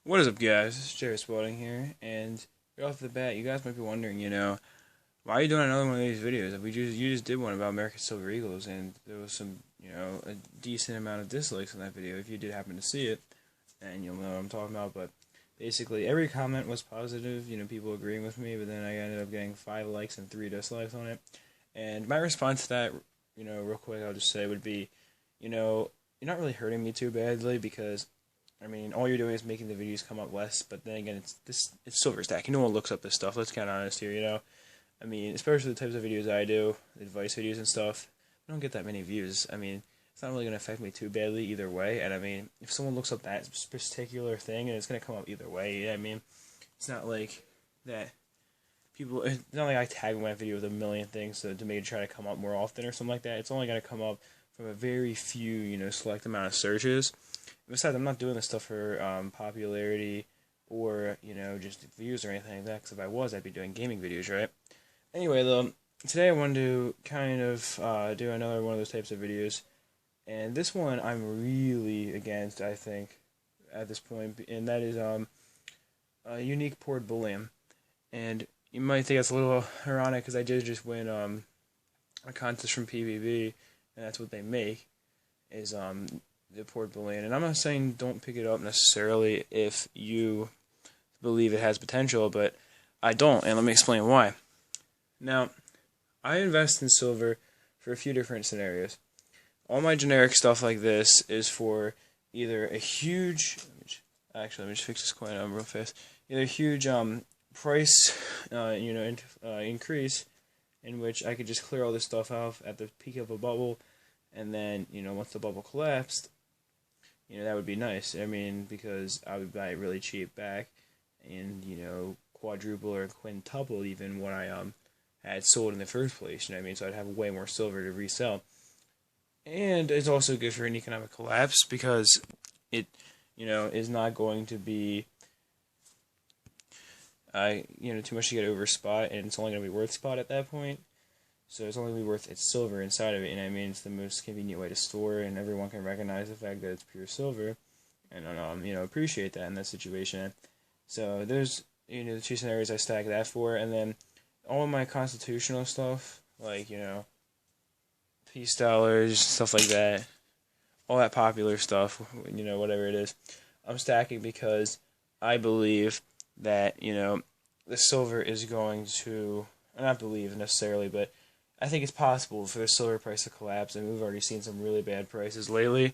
What is up, guys? This is Jerry Spalding here, and right off the bat, you guys might be wondering, why are you doing another one of these videos? You just did one about American Silver Eagles, and there was some, a decent amount of dislikes on that video. If you did happen to see it, and you'll know what I'm talking about. But basically, every comment was positive. People agreeing with me, but then I ended up getting 5 likes and 3 dislikes on it. And my response to that, real quick, I'll just say would be, you're not really hurting me too badly because all you're doing is making the videos come up less, but then again, it's silver stacking. No one looks up this stuff. Let's get honest here. Especially the types of videos I do, advice videos and stuff. I don't get that many views. It's not really going to affect me too badly either way. And if someone looks up that particular thing, and it's going to come up either way. It's not like that people. It's not like I tag my video with a million things to make it try to come up more often or something like that. It's only going to come up from a very few, select amount of searches. Besides, I'm not doing this stuff for popularity or, just views or anything like that, because if I was, I'd be doing gaming videos, right? Anyway, though, today I wanted to kind of do another one of those types of videos, and this one I'm really against, I think, at this point, and that is a unique poured bullion. And you might think that's a little ironic, because I did just win a contest from PvP, and that's what they make, is the poured bullion. And I'm not saying don't pick it up necessarily if you believe it has potential, but I don't, and let me explain why. Now, I invest in silver for a few different scenarios. All my generic stuff like this is for either a huge, let me just fix this coin up real fast. Either a huge price, increase, in which I could just clear all this stuff off at the peak of a bubble, and then once the bubble collapsed, that would be nice. Because I would buy it really cheap back, and quadruple or quintuple even what I had sold in the first place. So I'd have way more silver to resell. And it's also good for an economic collapse because it, is not going to be, too much to get over spot, and it's only going to be worth spot at that point. So it's only going to be worth its silver inside of it, and it's the most convenient way to store, and everyone can recognize the fact that it's pure silver, and appreciate that in that situation. So there's the two scenarios I stack that for, and then all of my constitutional stuff, like peace dollars, stuff like that, all that popular stuff, whatever it is, I'm stacking because I believe that the silver is going to, I not believe necessarily, but I think it's possible for the silver price to collapse, and we've already seen some really bad prices lately.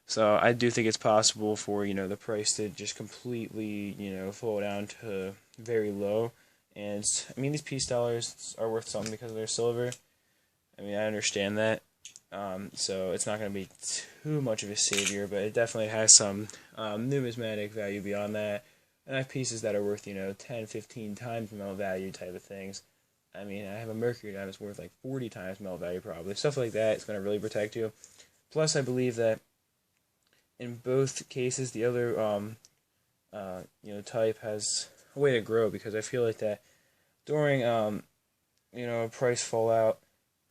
So I do think it's possible for, the price to just completely, fall down to very low. And, these peace dollars are worth something because of their silver. I understand that. So it's not going to be too much of a savior, but it definitely has some numismatic value beyond that. And I have pieces that are worth, 10, 15 times melt value type of things. I have a mercury dime that's worth like 40 times melt value probably. Stuff like that is going to really protect you. Plus, I believe that in both cases, the other, type has a way to grow, because I feel like that during, a price fallout,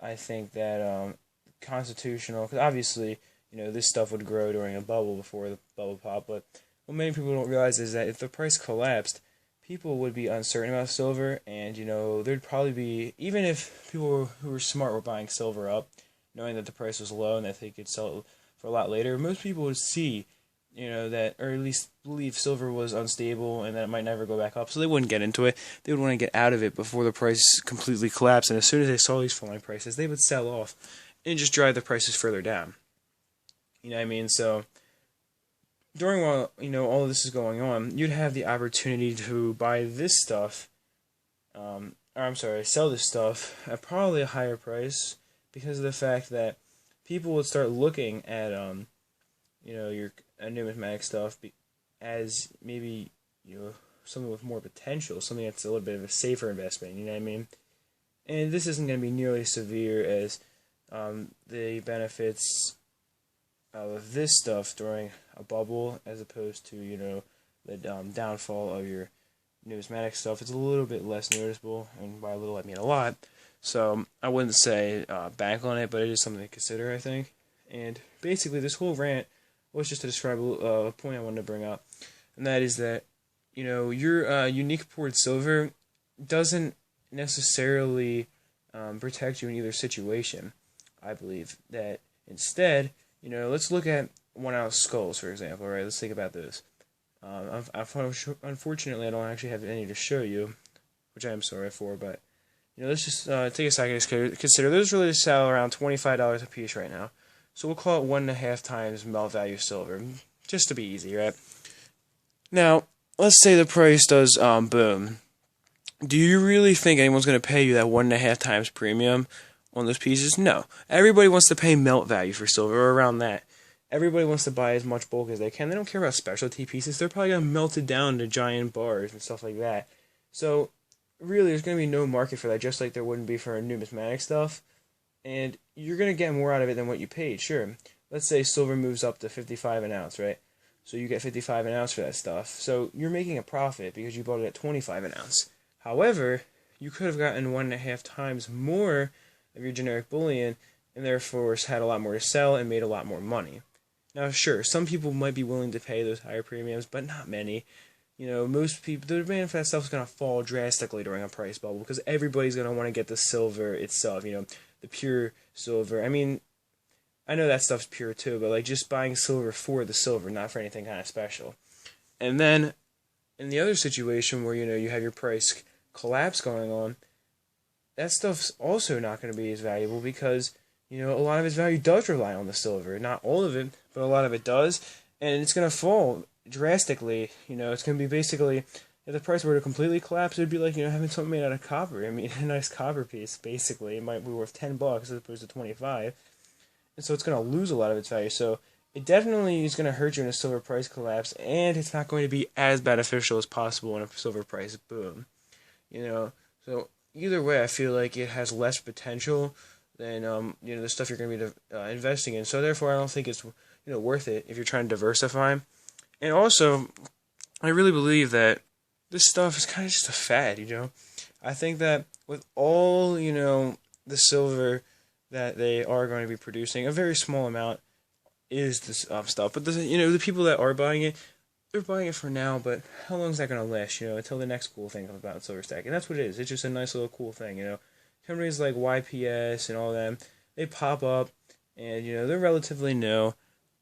I think that constitutional, because obviously, this stuff would grow during a bubble before the bubble pop, but what many people don't realize is that if the price collapsed, people would be uncertain about silver, and there'd probably be, even if people who were smart were buying silver up, knowing that the price was low and that they could sell it for a lot later, most people would see, that, or at least believe silver was unstable and that it might never go back up, so they wouldn't get into it. They would want to get out of it before the price completely collapsed, and as soon as they saw these falling prices, they would sell off and just drive the prices further down. So during while all of this is going on, you'd have the opportunity to buy this stuff, sell this stuff at probably a higher price, because of the fact that people would start looking at your numismatic stuff as maybe something with more potential, something that's a little bit of a safer investment. And this isn't going to be nearly as severe as the benefits of this stuff during a bubble, as opposed to the downfall of your numismatic stuff. It's a little bit less noticeable, and by a little I mean a lot. So I wouldn't say bank on it, but it is something to consider, I think. And basically, this whole rant was just to describe a point I wanted to bring up. and that is that, your unique poured silver doesn't necessarily protect you in either situation. I believe that instead, let's look at 1 ounce skulls, for example, right? Let's think about this. Unfortunately, I don't actually have any to show you, which I am sorry for, but let's just take a second to consider those really sell around $25 a piece right now. So we'll call it 1.5 times melt value silver, just to be easy, right? Now, let's say the price does boom. Do you really think anyone's going to pay you that 1.5 times premium on those pieces? No. Everybody wants to pay melt value for silver, or around that. Everybody wants to buy as much bulk as they can. They don't care about specialty pieces. They're probably going to melt it down to giant bars and stuff like that. So, really, there's going to be no market for that, just like there wouldn't be for numismatic stuff. And you're going to get more out of it than what you paid, sure. Let's say silver moves up to 55 an ounce, right? So you get 55 an ounce for that stuff. So you're making a profit because you bought it at 25 an ounce. However, you could have gotten 1.5 times more of your generic bullion and therefore had a lot more to sell and made a lot more money. Now, sure, some people might be willing to pay those higher premiums, but not many. Most people, the demand for that stuff is going to fall drastically during a price bubble because everybody's going to want to get the silver itself, the pure silver. I mean, I know that stuff's pure too, but like just buying silver for the silver, not for anything kind of special. And then in the other situation where you have your price collapse going on, that stuff's also not going to be as valuable because a lot of its value does rely on the silver. Not all of it, but a lot of it does, and it's going to fall drastically. It's going to be basically, if the price were to completely collapse, it would be like having something made out of copper. I mean, a nice copper piece basically it might be worth $10 as opposed to 25. And so it's going to lose a lot of its value. So it definitely is going to hurt you in a silver price collapse, and it's not going to be as beneficial as possible in a silver price boom. So either way, I feel like it has less potential than the stuff you're going to be investing in. So therefore, I don't think it's worth it if you're trying to diversify. And also, I really believe that this stuff is kind of just a fad. I think that with all the silver that they are going to be producing, a very small amount is this stuff. But the people that are buying it, they're buying it for now. But how long is that going to last? Until the next cool thing comes about silver stack, and that's what it is. It's just a nice little cool thing. Companies like YPS and all them, they pop up, and they're relatively new,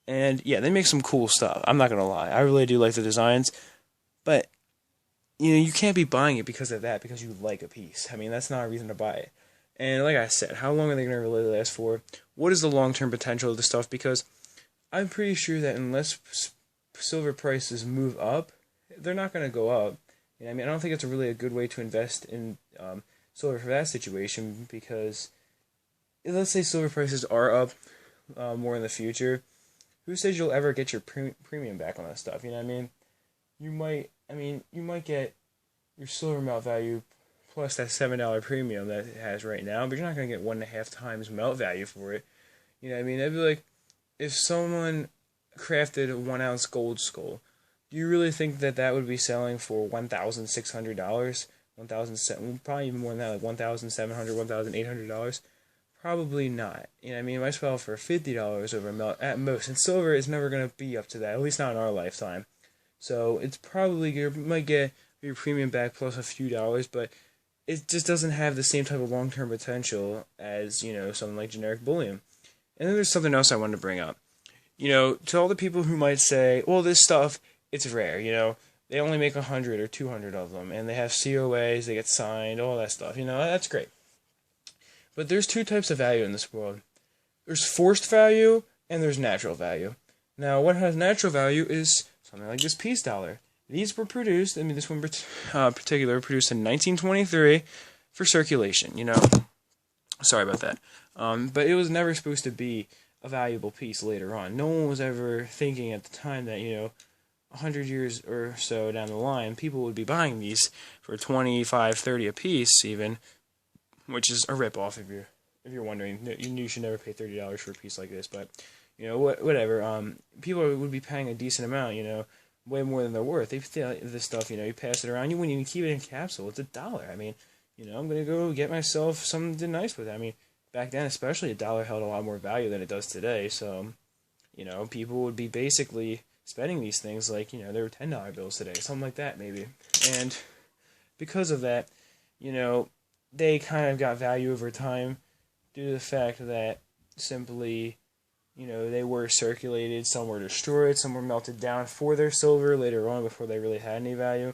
and yeah, they make some cool stuff. I'm not gonna lie, I really do like the designs, but you can't be buying it because of that, because you like a piece. I mean, that's not a reason to buy it. And like I said, how long are they going to really last for? What is the long-term potential of this stuff? Because I'm pretty sure that unless silver prices move up, they're not going to go up. I mean, I don't think it's really a good way to invest in silver for that situation, because let's say silver prices are up more in the future. Who says you'll ever get your premium back on that stuff? I mean? You might get your silver melt value plus that $7 premium that it has right now, but you're not going to get 1.5 times melt value for it. That'd be like if someone crafted a 1 ounce gold skull. Do you really think that would be selling for $1,600? Probably even more than that, like $1,700, $1,800? Probably not. It might sell for $50 over melt at most, and silver is never going to be up to that, at least not in our lifetime. So it's probably, you might get your premium back plus a few dollars, but it just doesn't have the same type of long-term potential as, something like generic bullion. And then there's something else I wanted to bring up. To all the people who might say, well, this stuff, it's rare, they only make 100 or 200 of them, and they have COAs, they get signed, all that stuff, that's great. But there's two types of value in this world. There's forced value, and there's natural value. Now, what has natural value is something like this peace dollar. These were produced, this one particular, produced in 1923 for circulation, Sorry about that. But it was never supposed to be a valuable piece later on. No one was ever thinking at the time that, 100 years or so down the line, people would be buying these for 25, 30 a piece even, which is a ripoff if you're wondering. You should never pay $30 for a piece like this, but, whatever. People would be paying a decent amount, way more than they're worth. They feel this stuff, you pass it around, you wouldn't even keep it in a capsule. It's $1. I mean, I'm going to go get myself something nice with it. I mean, back then, especially, $1 held a lot more value than it does today. So, people would be basically spending these things like, they were $10 bills today, something like that maybe. And because of that, they kind of got value over time due to the fact that simply, they were circulated, some were destroyed, some were melted down for their silver later on before they really had any value.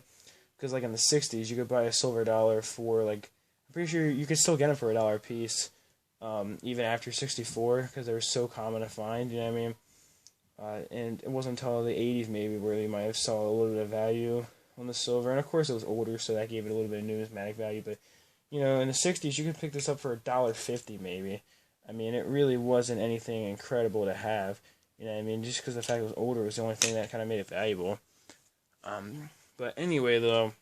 Because like in the 60s, you could buy a silver dollar for like, I'm pretty sure you could still get them for $1 a piece, even after 64, because they were so common to find, you know what I mean? And it wasn't until the 80s maybe where they might have saw a little bit of value on the silver. And of course it was older, so that gave it a little bit of numismatic value. But, in the 60s, you could pick this up for $1.50 maybe. I mean, it really wasn't anything incredible to have. You know what I mean? Just because the fact it was older was the only thing that kind of made it valuable. But anyway, though,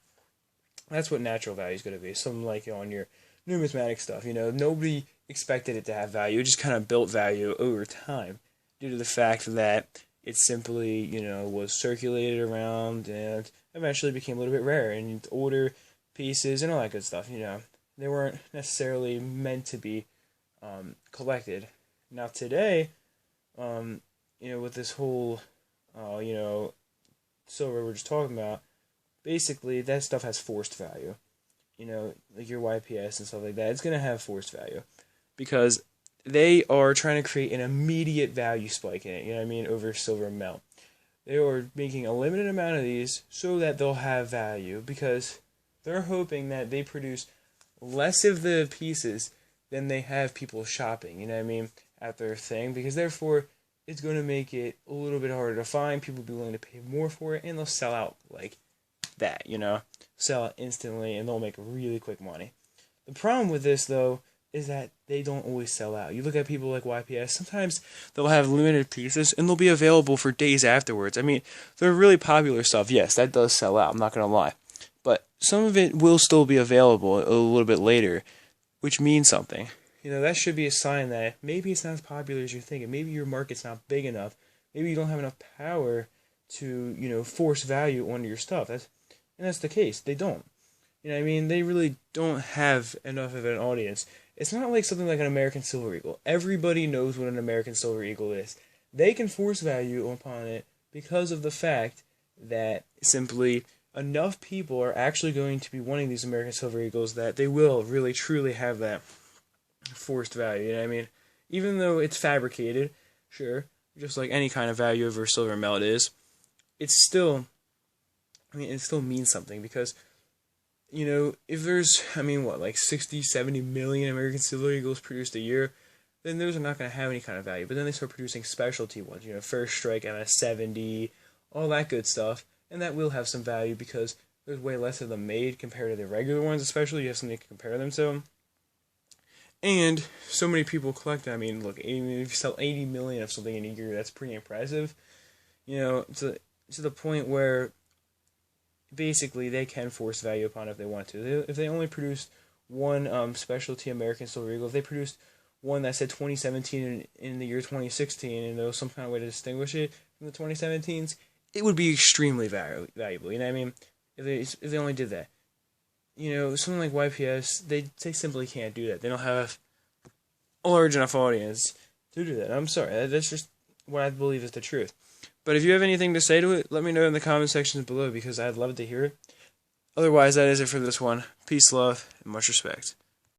that's what natural value is going to be. Something like on your numismatic stuff. Nobody expected it to have value. It just kind of built value over time due to the fact that it simply, was circulated around and eventually became a little bit rare. And older pieces and all that good stuff, they weren't necessarily meant to be collected. Now today, with this whole, silver we're just talking about, basically that stuff has forced value. Like your YPS and stuff like that, it's going to have forced value because they are trying to create an immediate value spike in it, you know what I mean, over silver melt. They are making a limited amount of these so that they'll have value because they're hoping that they produce less of the pieces than they have people shopping, you know what I mean, at their thing, because therefore it's going to make it a little bit harder to find. People will be willing to pay more for it, and they'll sell out like that, sell out instantly, and they'll make really quick money. The problem with this, though, is that they don't always sell out. You look at people like YPS, sometimes they'll have limited pieces, and they'll be available for days afterwards. I mean, they're really popular stuff. Yes, that does sell out, I'm not going to lie. But some of it will still be available a little bit later, which means something. That should be a sign that maybe it's not as popular as you're thinking. Maybe your market's not big enough. Maybe you don't have enough power to, force value onto your stuff. And that's the case. They don't. They really don't have enough of an audience. It's not like something like an American Silver Eagle. Everybody knows what an American Silver Eagle is. They can force value upon it because of the fact that simply enough people are actually going to be wanting these American Silver Eagles that they will really truly have that forced value, Even though it's fabricated, sure, just like any kind of value over silver melt is, it's still, it still means something because, if there's, like 60, 70 million American Silver Eagles produced a year, then those are not going to have any kind of value. But then they start producing specialty ones, First Strike, MS-70, all that good stuff, and that will have some value because there's way less of them made compared to the regular ones, especially. You have something to compare them to. And so many people collect them. Look, if you sell 80 million of something in a year, that's pretty impressive. To the point where basically they can force value upon it if they want to. If they only produced one specialty American Silver Eagle, if they produced one that said 2017 in the year 2016, and there was some kind of way to distinguish it from the 2017s, it would be extremely valuable. If they only did that. Something like YPS, they simply can't do that. They don't have a large enough audience to do that. I'm sorry, that's just what I believe is the truth. But if you have anything to say to it, let me know in the comment sections below because I'd love to hear it. Otherwise, that is it for this one. Peace, love, and much respect.